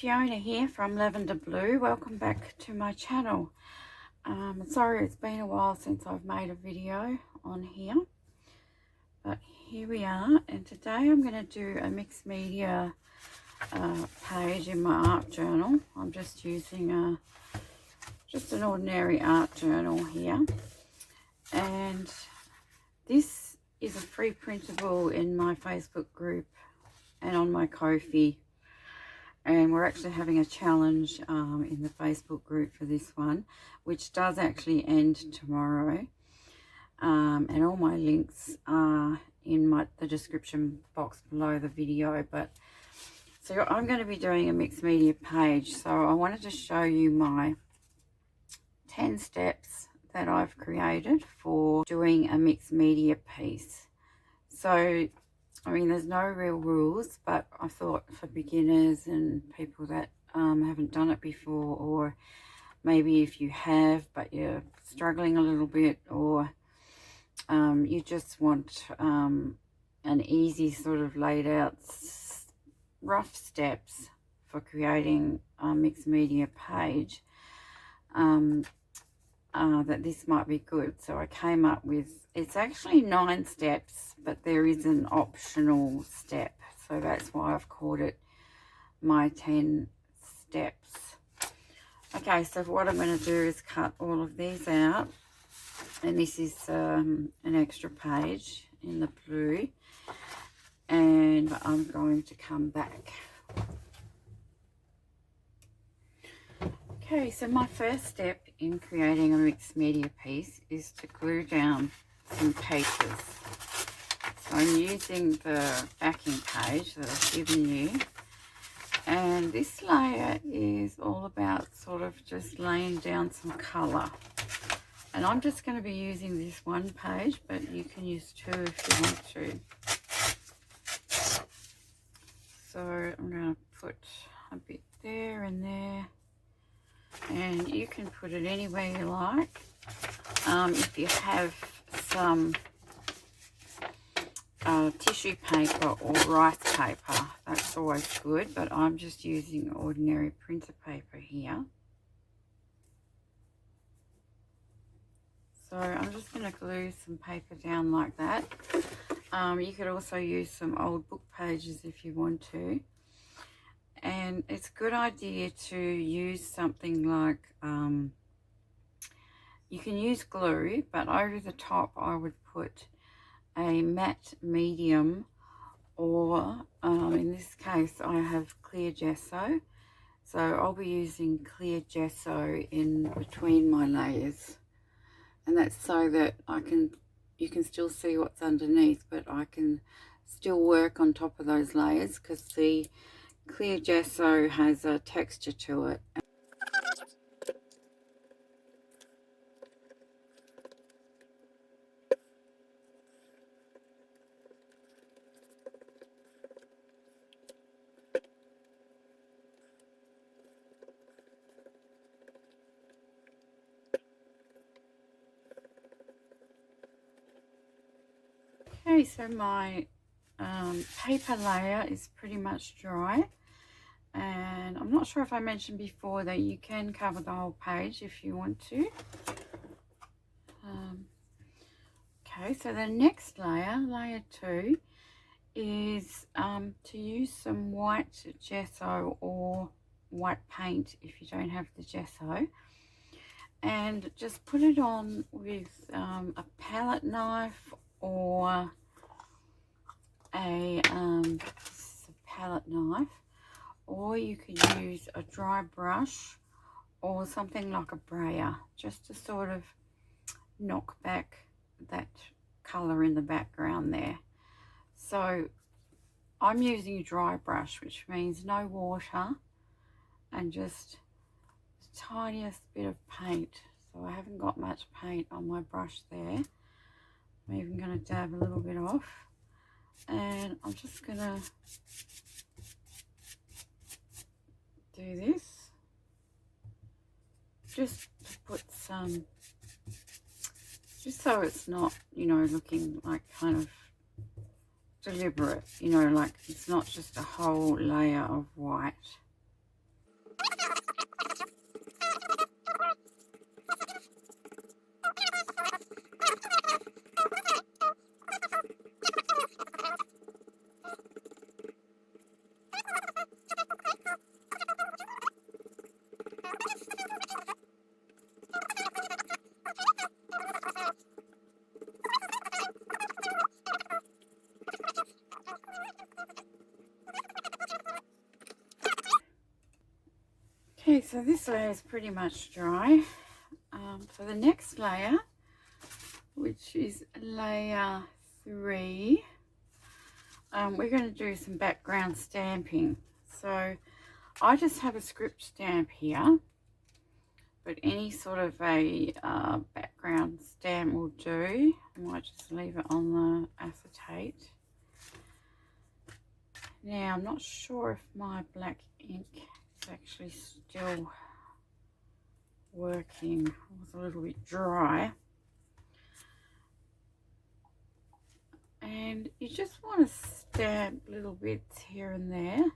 Fiona here from Lavender Blue. Welcome back to my channel. Sorry it's been a while since I've made a video on here, but here we are, and today I'm going to do a mixed media page in my art journal. I'm just using just an ordinary art journal here, and this is a free printable in my Facebook group and on my Ko-fi. And we're actually having a challenge in the Facebook group for this one, which does actually end tomorrow. And all my links are in the description box below the video. But so I'm going to be doing a mixed media page. So I wanted to show you my 10 steps that I've created for doing a mixed media piece. So I mean, there's no real rules, but I thought for beginners and people that haven't done it before, or maybe if you have but you're struggling a little bit, or you just want an easy sort of laid out rough steps for creating a mixed media page, that this might be good. So I came up with, it's actually 9 steps, but there is an optional step, so that's why I've called it my 10 steps. Okay, so what I'm going to do is cut all of these out, and this is an extra page in the blue, and I'm going to come back. Okay, so my first step in creating a mixed media piece is to glue down some papers. So I'm using the backing page that I've given you, and this layer is all about sort of just laying down some colour. And I'm just going to be using this one page, but you can use 2 if you want to. So I'm going to put a bit there and there, and you can put it anywhere you like. If you have some tissue paper or rice paper, that's always good, but I'm just using ordinary printer paper here. So I'm just going to glue some paper down like that. You could also use some old book pages if you want to. And it's a good idea to use something like, you can use glue, but over the top I would put a matte medium, or in this case I have clear gesso. So I'll be using clear gesso in between my layers. And that's so that you can still see what's underneath, but I can still work on top of those layers, because the clear gesso has a texture to it. Okay, so my paper layer is pretty much dry, and I'm not sure if I mentioned before that you can cover the whole page if you want to. Okay, so the next layer, layer 2, is to use some white gesso or white paint if you don't have the gesso, and just put it on with a palette knife, or a palette knife, or you could use a dry brush or something like a brayer, just to sort of knock back that colour in the background there. So I'm using a dry brush, which means no water, and just the tiniest bit of paint. So I haven't got much paint on my brush there. I'm even going to dab a little bit off, and I'm just going to do this just to put some, just so it's not, you know, looking like kind of deliberate, you know, like it's not just a whole layer of white. Okay, so this layer is pretty much dry. For the next layer, which is layer 3, we're going to do some background stamping. So I just have a script stamp here, but any sort of a background stamp will do. I might just leave it on the acetate. Now I'm not sure if my black ink is actually still working. It was a little bit dry. And you just want to stamp little bits here and there.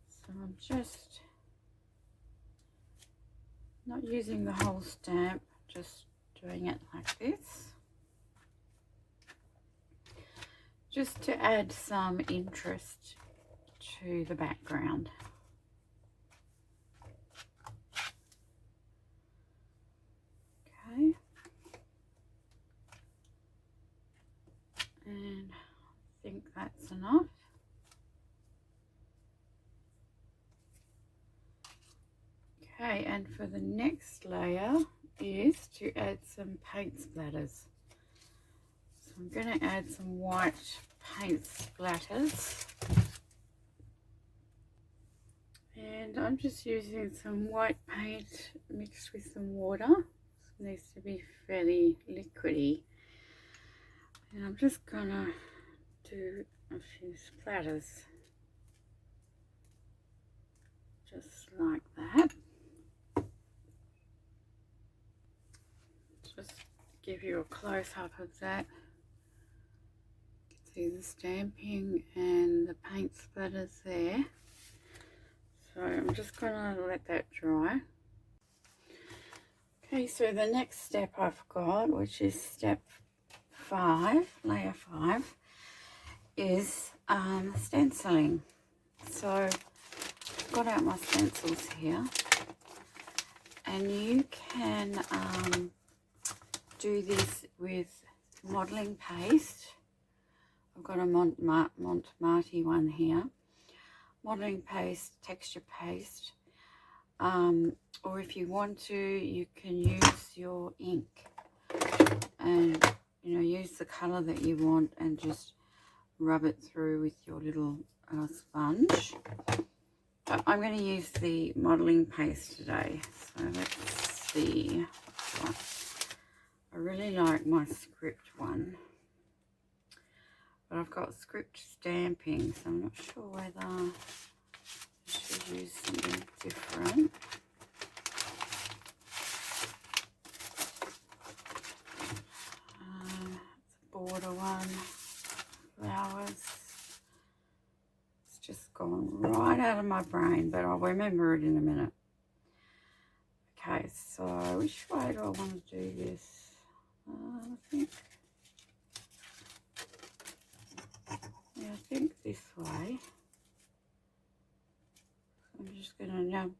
So I'm just not using the whole stamp, just doing it like this, just to add some interest to the background. Okay. And I think that's enough. Okay, and for the next layer is to add some paint splatters. So I'm going to add some white paint splatters. And I'm just using some white paint mixed with some water. It needs to be fairly liquidy. And I'm just going to do a few splatters. Just like that. Just give you a close-up of that. You can see the stamping and the paint splatters there. So I'm just going to let that dry. Okay, so the next step I've got, which is step 5, layer 5, is stenciling. So I've got out my stencils here, and you can do this with modelling paste. I've got a Montmartre one here. Modelling paste, texture paste, or if you want to, you can use your ink and use the colour that you want and just rub it through with your little sponge. But I'm going to use the modelling paste today. So let's see. I really like my script one, but I've got script stamping, so I'm not sure whether I should use something different. It's a border one, flowers. It's just gone right out of my brain, but I'll remember it in a minute. Okay, so which way do I want to do this? I think this way. I'm just going to, now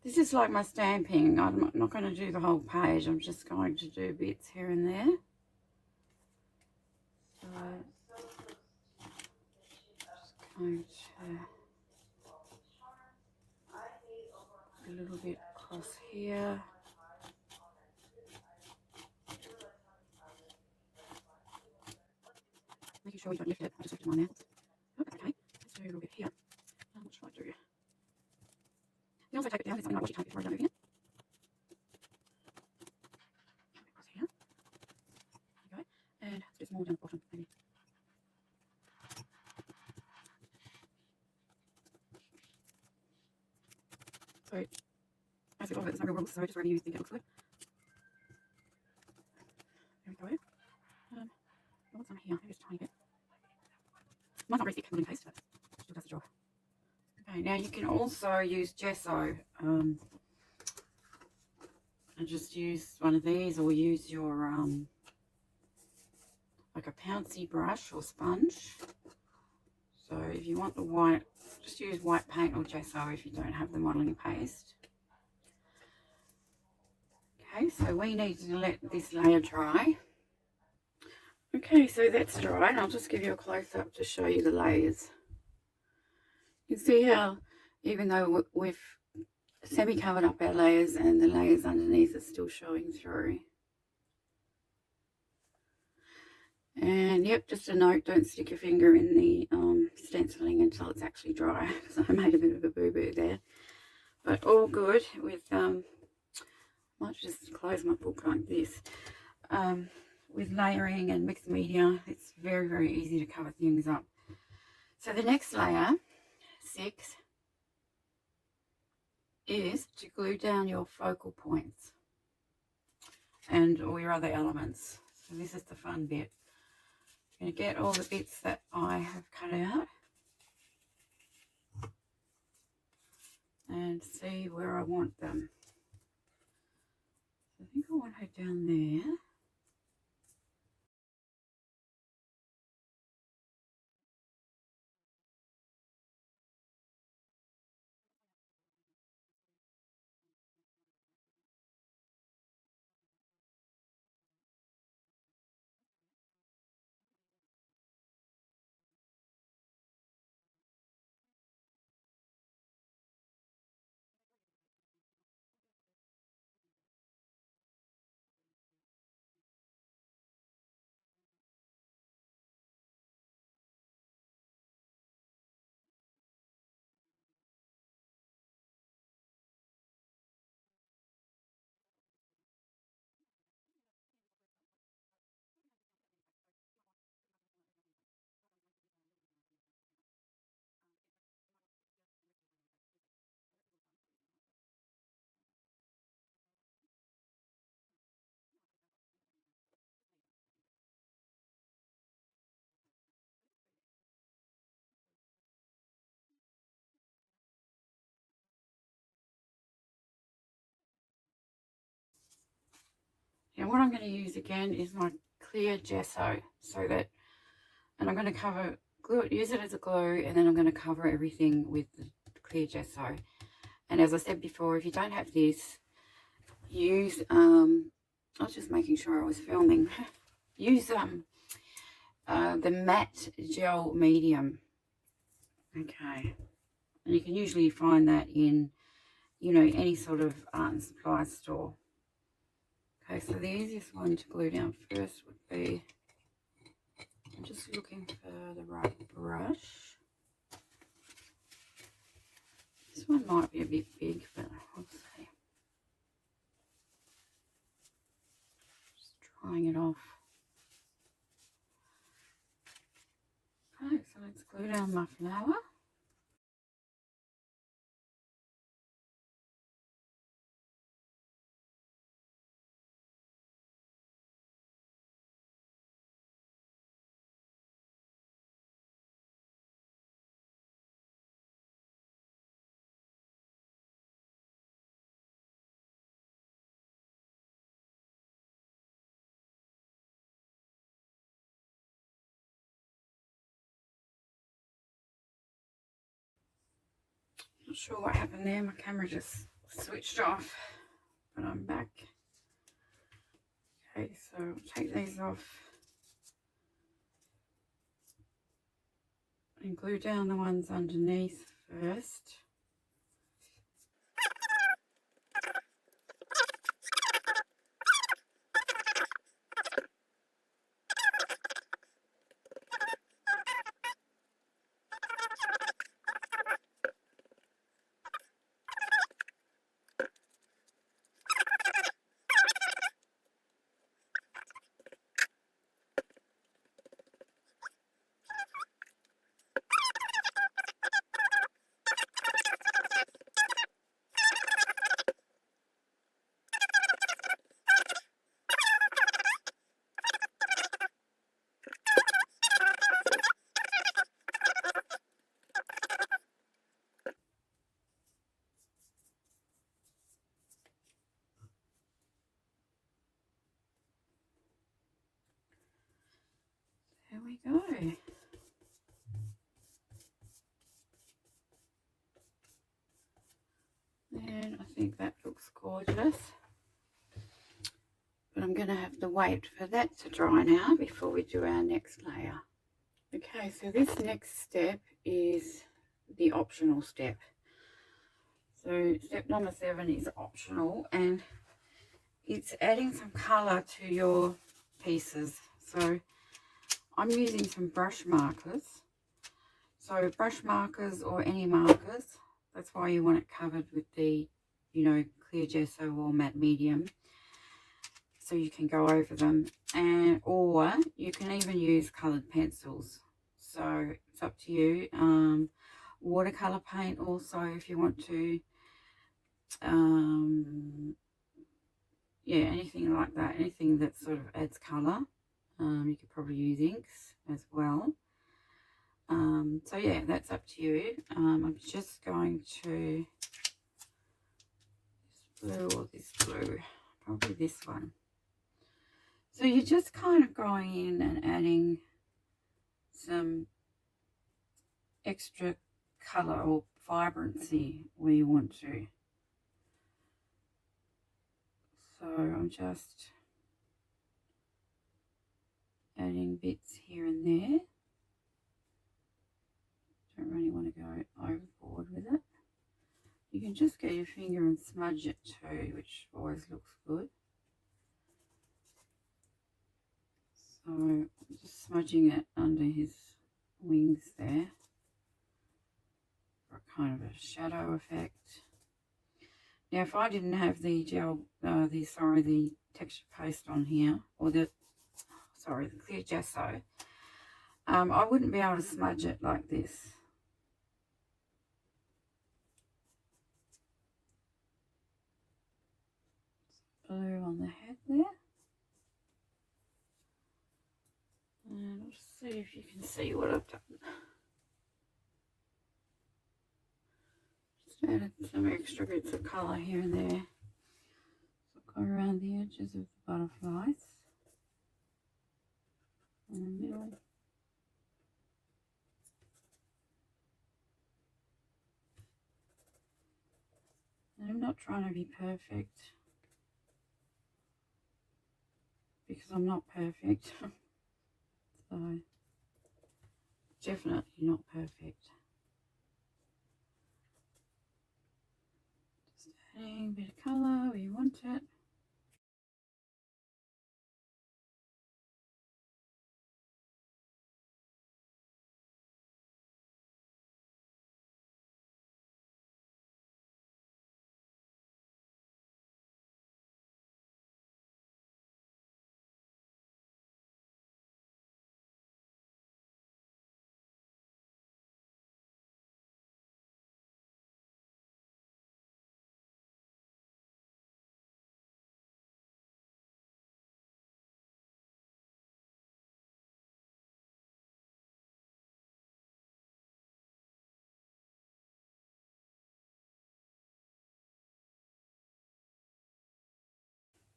this is like my stamping. I'm not going to do the whole page. I'm just going to do bits here and there. So just going to a little bit across here. Making sure you don't lift it. I just lifted mine there. Oh, that's okay. Let's do a little bit here. What should I do? You can also tape it down. There's something like washi tape before I don't move it. Across here. There you go. And let's do some more down the bottom, maybe. So, as with all of it, there's no real rules, so just wherever you think it looks good. There we go. What's on here? Maybe just a tiny bit. Mine's not very thick modelling paste, but it still does the job. Okay, now you can also use gesso. And just use one of these, or use your like a pouncy brush or sponge. So if you want the white, just use white paint or gesso if you don't have the modelling paste. Okay, so we need to let this layer dry. Okay, so that's dry, and I'll just give you a close-up to show you the layers. You can see how, even though we've semi-covered up our layers, and the layers underneath are still showing through. And yep, just a note, don't stick your finger in the stenciling until it's actually dry, because I made a bit of a boo-boo there. But all good with, might just close my book like this. With layering and mixed media, it's very, very easy to cover things up. So the next layer, 6, is to glue down your focal points and all your other elements. So this is the fun bit. I'm going to get all the bits that I have cut out and see where I want them. I think I want her down there. And what I'm going to use again is my clear gesso, so that, and I'm going to cover, glue it, use it as a glue, and then I'm going to cover everything with the clear gesso. And as I said before, if you don't have this, use, I was just making sure I was filming, use the matte gel medium. Okay, and you can usually find that in, you know, any sort of art and supply store. Okay, so the easiest one to glue down first would be, I'm just looking for the right brush. This one might be a bit big, but we'll see. Just drying it off. Okay, so let's glue down my flower. Not sure what happened there, my camera just switched off, but I'm back. Okay, so I'll take these off and glue down the ones underneath first. gorgeous. But I'm going to have to wait for that to dry now before we do our next layer. Okay, so this next step is the optional step. So step number 7 is optional, and it's adding some colour to your pieces. So I'm using some brush markers. So brush markers or any markers, that's why you want it covered with the, you know, clear gesso or matte medium, so you can go over them. And or you can even use coloured pencils, so it's up to you. Watercolour paint also, if you want to. Yeah, anything like that, anything that sort of adds colour. You could probably use inks as well. So yeah, that's up to you. I'm just going to this blue or this blue, probably this one. So you're just kind of going in and adding some extra colour or vibrancy where you want to. So I'm just adding bits here and there. Don't really want to go overboard with it. You can just get your finger and smudge it too, which always looks good. So I'm just smudging it under his wings there for kind of a shadow effect. Now, if I didn't have the gel, the texture paste on here, or the clear gesso, I wouldn't be able to smudge it like this. Blue on the head there. And I'll just see if you can see what I've done. Just added some extra bits of colour here and there. So go around the edges of the butterflies. In the middle. And I'm not trying to be perfect, because I'm not perfect. So definitely not perfect. Just adding a bit of colour where you want it.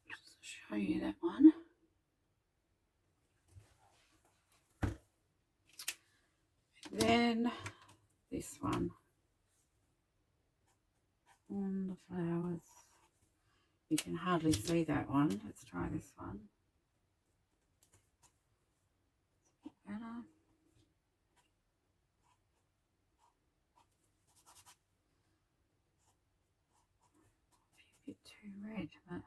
Just show you that one. Then this one on the flowers. You can hardly see that one. Let's try this one. Better. A bit too red, but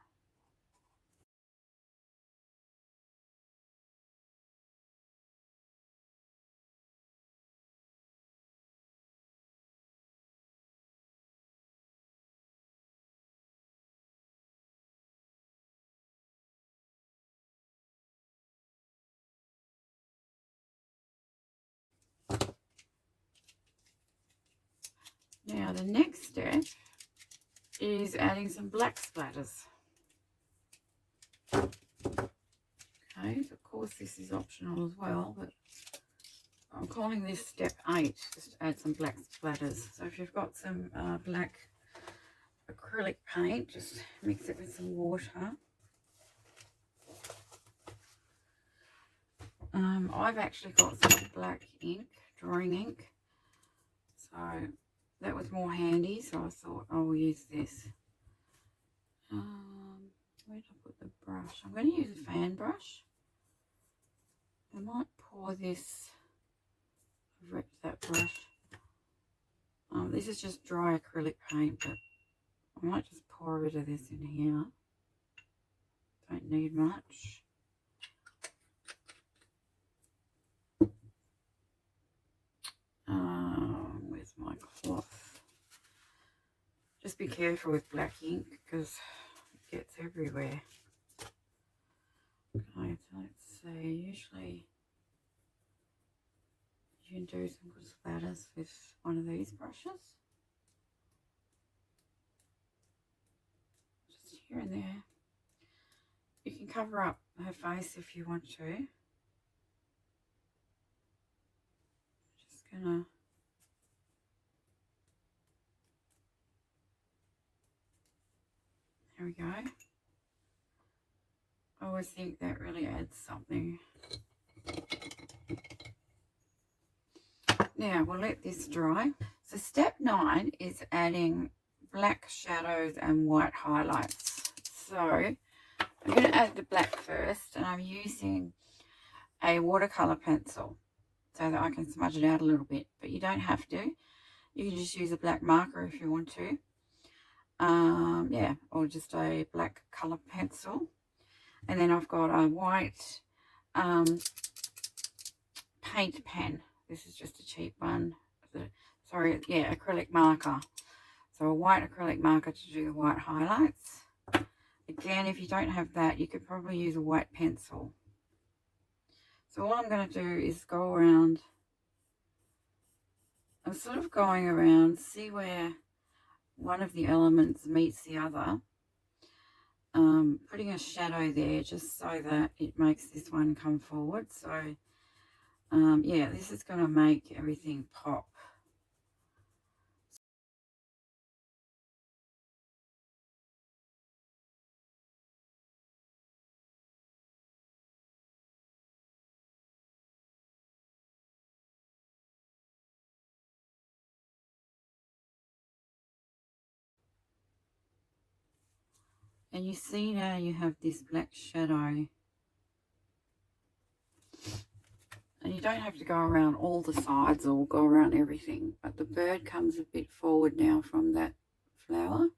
now the next step is adding some black splatters. Okay, of course this is optional as well, but I'm calling this step 8, just to add some black splatters. So if you've got some black acrylic paint, just mix it with some water. I've actually got some black ink, drawing ink, so that was more handy, so I thought I'll use this. Where did I put the brush? I'm going to use a fan brush. I might pour this. I've wrecked that brush. This is just dry acrylic paint, but I might just pour a bit of this in here. Don't need much. Where's my cloth? Just be careful with black ink because it gets everywhere. Okay, so let's see. Usually you can do some good splatters with one of these brushes. Just here and there. You can cover up her face if you want to. Just gonna there we go. I always think that really adds something. Now we'll let this dry. So step 9 is adding black shadows and white highlights. So I'm going to add the black first, and I'm using a watercolor pencil so that I can smudge it out a little bit, but you don't have to. You can just use a black marker if you want to. Yeah, or just a black color pencil. And then I've got a white paint pen. This is just a cheap one. Sorry, yeah, acrylic marker. So a white acrylic marker to do the white highlights. Again, if you don't have that, you could probably use a white pencil. So all I'm going to do is go around. I'm sort of going around, see where one of the elements meets the other. Putting a shadow there just so that it makes this one come forward. So yeah, this is going to make everything pop. And you see now you have this black shadow. And you don't have to go around all the sides or go around everything, but the bird comes a bit forward now from that flower.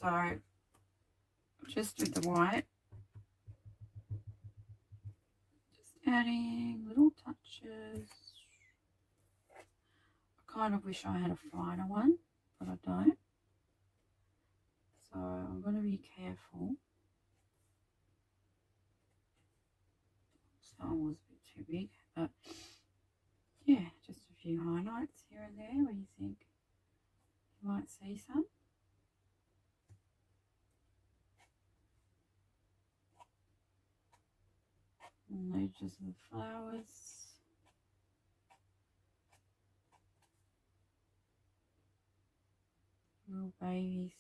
So just with the white, just adding little touches. I kind of wish I had a finer one, but I don't. So I'm going to be careful. that one was a bit too big, but yeah, just a few highlights here and there where you think you might see some. And the edges of the flowers. Little babies.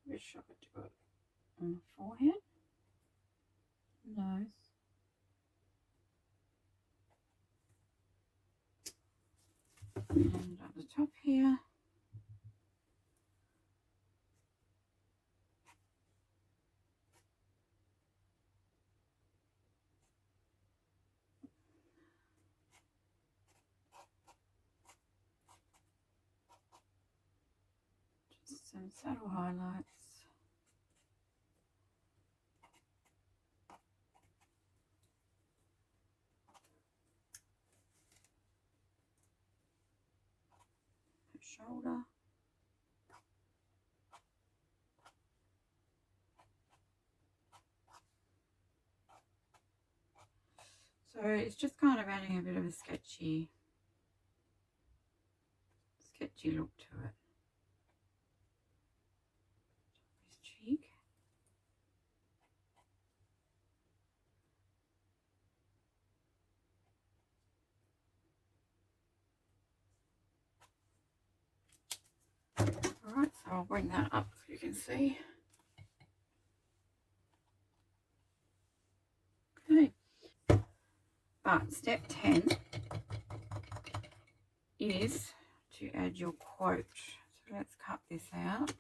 Wish I could do it on the forehead, nose. And at the top here. Just some subtle highlights. Her shoulder. So it's just kind of adding a bit of a sketchy look to it. His cheek. Alright, so I'll bring that up so you can see. Okay. But step 10 is to add your quote. So let's cut this out.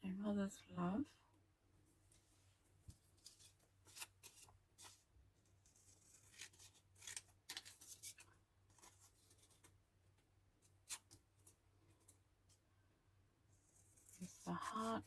A mother's love. There's the heart.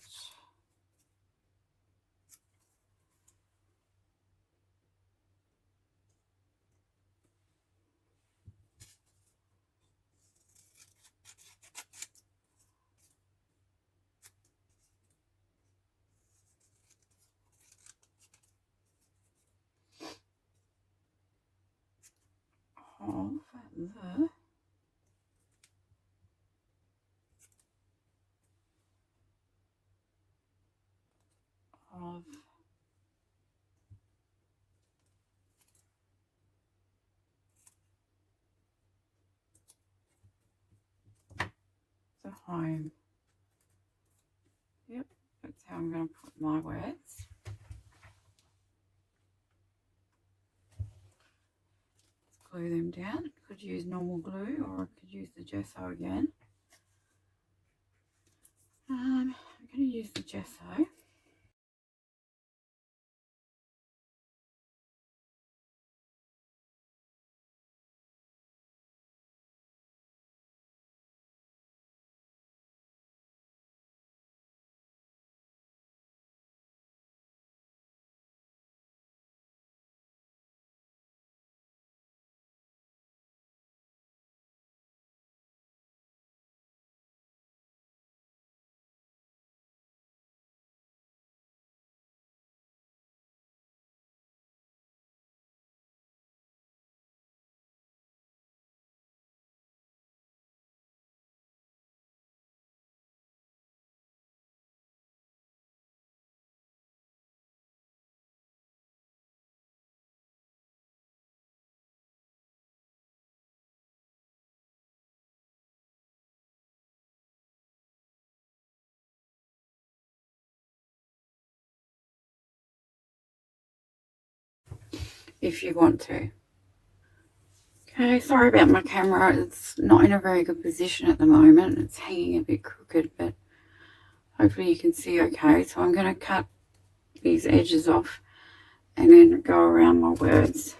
Of the home. Yep, that's how I'm going to put my words. Let's glue them down. Could use normal glue or I could use the gesso again. I'm going to use the gesso. If you want to. Okay, sorry about my camera. It's not in a very good position at the moment. It's hanging a bit crooked, but hopefully you can see okay. So I'm going to cut these edges off and then go around my words.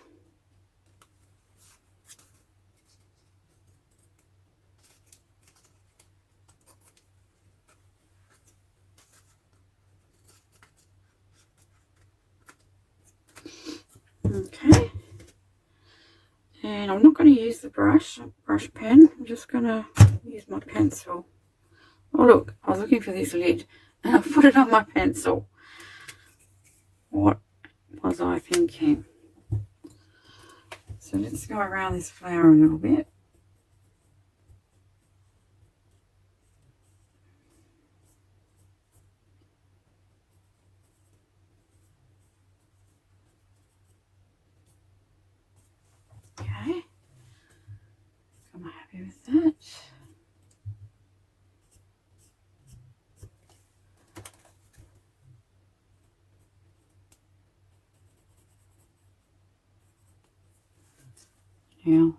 Okay, And I'm not going to use the brush pen. I'm just going to use my pencil. Oh look, I was looking for this lid and I put it on my pencil. What was I thinking? So let's go around this flower a little bit. Okay, I'm happy with that. Now,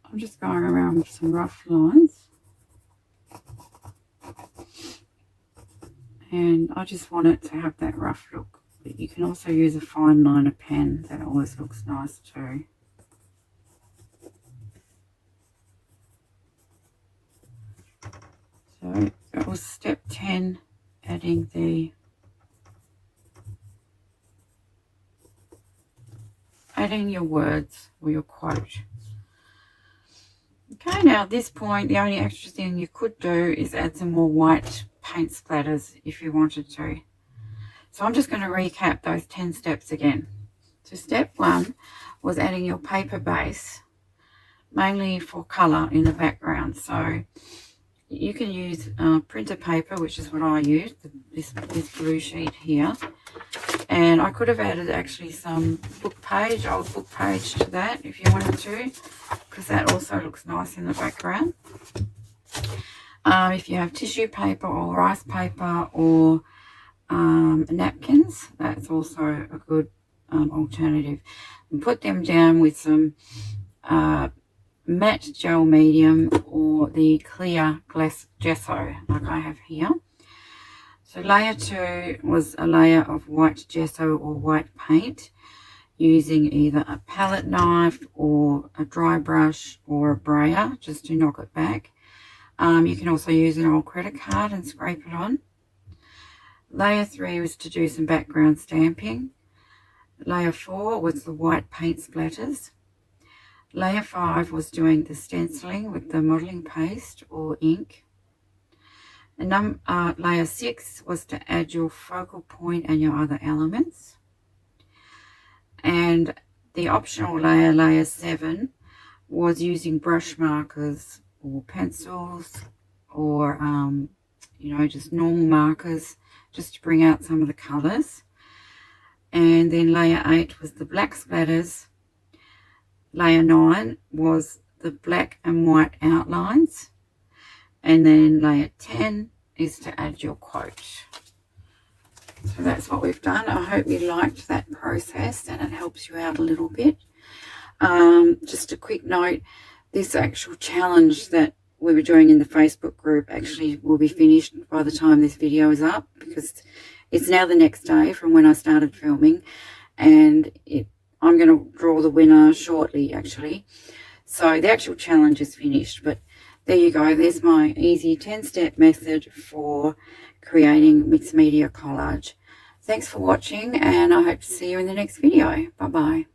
I'm just going around with some rough lines. And I just want it to have that rough look. But you can also use a fine liner pen. That always looks nice too. So that was step 10, adding your words or your quote. Okay, now at this point, the only extra thing you could do is add some more white paint splatters if you wanted to. So I'm just going to recap those 10 steps again. So step 1 was adding your paper base, mainly for colour in the background. So you can use printer paper, which is what I use, this blue sheet here. And I could have added actually some old book page to that if you wanted to, because that also looks nice in the background. If you have tissue paper or rice paper or napkins, that's also a good alternative. And put them down with some matte gel medium or the clear glass gesso like I have here. So layer 2 was a layer of white gesso or white paint using either a palette knife or a dry brush or a brayer just to knock it back. You can also use an old credit card and scrape it on. Layer 3 was to do some background stamping. Layer 4 was the white paint splatters. Layer 5 was doing the stenciling with the modelling paste or ink. And layer 6 was to add your focal point and your other elements. And the optional layer, layer 7, was using brush markers or pencils or, you know, just normal markers just to bring out some of the colours. And then layer 8 was the black splatters. Layer 9 was the black and white outlines. And then layer 10 is to add your quote. So that's what we've done. I hope you liked that process and it helps you out a little bit. Just a quick note, this actual challenge that we were doing in the Facebook group actually will be finished by the time this video is up, because it's now the next day from when I started filming, and I'm going to draw the winner shortly actually. So the actual challenge is finished, but there you go. There's my easy 10-step method for creating mixed media collage. Thanks for watching, and I hope to see you in the next video. Bye-bye.